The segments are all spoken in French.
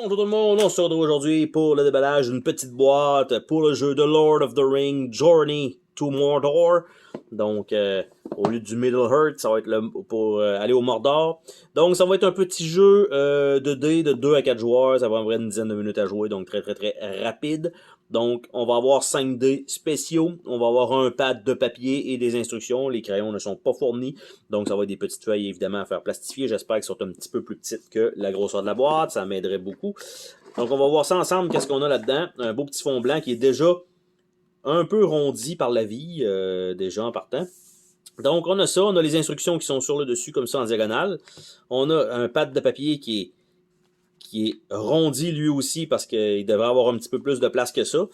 Bonjour tout le monde, on se retrouve aujourd'hui pour le déballage d'une petite boîte pour le jeu de Lord of the Ring Journey to Mordor. Donc, au lieu du Middle Earth, ça va être pour aller au Mordor. Donc, ça va être un petit jeu de dés de 2 à 4 joueurs. Ça va avoir une dizaine de minutes à jouer, donc très rapide. Donc, on va avoir 5 dés spéciaux. On va avoir un pad de papier et des instructions. Les crayons ne sont pas fournis. Donc, ça va être des petites feuilles, évidemment, à faire plastifier. J'espère qu'elles sont un petit peu plus petites que la grosseur de la boîte. Ça m'aiderait beaucoup. Donc, on va voir ça ensemble. Qu'est-ce qu'on a là-dedans? Un beau petit fond blanc qui est déjà un peu rondi par la vie, déjà en partant. Donc, on a ça. On a les instructions qui sont sur le dessus, comme ça, en diagonale. On a un pad de papier qui est rondi lui aussi parce qu'il devrait avoir un petit peu plus de place que ça.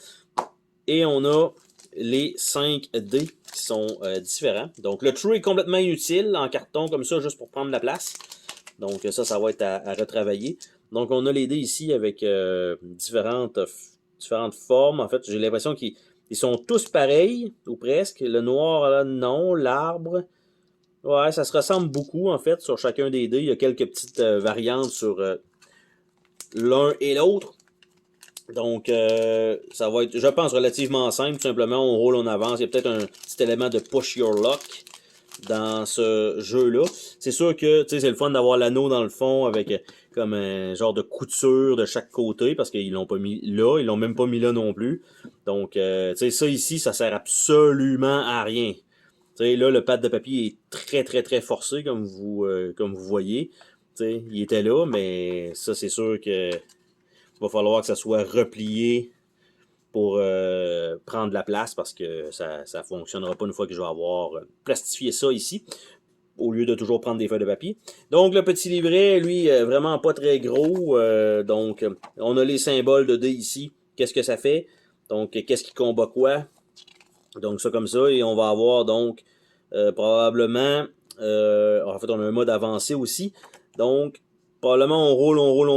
Et on a les 5 dés qui sont différents. Donc le trou est complètement inutile en carton comme ça juste pour prendre la place. Donc ça va être à retravailler. Donc on a les dés ici avec différentes formes. En fait, j'ai l'impression qu'ils sont tous pareils ou presque. Le noir là, non, l'arbre. Ouais, ça se ressemble beaucoup en fait sur chacun des dés. Il y a quelques petites variantes sur l'un et l'autre. Donc, ça va être, je pense, relativement simple. Tout simplement, on roule en avance. Il y a peut-être un petit élément de push your luck dans ce jeu-là. C'est sûr que, tu sais, c'est le fun d'avoir l'anneau dans le fond avec comme un genre de couture de chaque côté parce qu'ils l'ont pas mis là. Ils l'ont même pas mis là non plus. Donc, tu sais, ça ici, ça sert absolument à rien. Tu sais, là, le pad de papier est très forcé comme vous voyez. Tu sais, il était là, mais ça, c'est sûr que il va falloir que ça soit replié pour prendre la place parce que ça ne fonctionnera pas une fois que je vais avoir plastifié ça ici au lieu de toujours prendre des feuilles de papier. Donc le petit livret, lui, vraiment pas très gros. Donc on a les symboles de dés ici. Qu'est-ce que ça fait? Donc qu'est-ce qui combat quoi? Donc ça comme ça. Et on va avoir donc probablement... en fait, on a un mode avancé aussi. Donc probablement on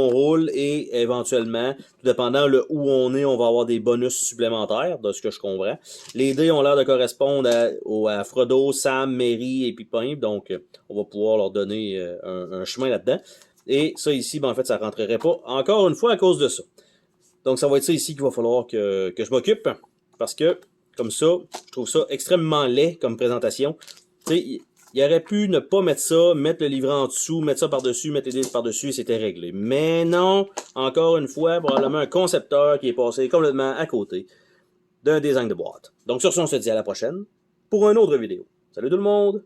roule et éventuellement, tout dépendant de où on est, on va avoir des bonus supplémentaires, de ce que je comprends. Les dés ont l'air de correspondre à Frodo, Sam, Merry et Pippin, donc on va pouvoir leur donner un chemin là-dedans. Et ça ici, ben, en fait, ça rentrerait pas encore une fois à cause de ça. Donc ça va être ça ici qu'il va falloir que je m'occupe, parce que, comme ça, je trouve ça extrêmement laid comme présentation. Tu sais, il aurait pu ne pas mettre ça, mettre le livret en dessous, mettre ça par-dessus, mettre les dés par-dessus et c'était réglé. Mais non, encore une fois, probablement un concepteur qui est passé complètement à côté d'un design de boîte. Donc sur ce, on se dit à la prochaine pour une autre vidéo. Salut tout le monde!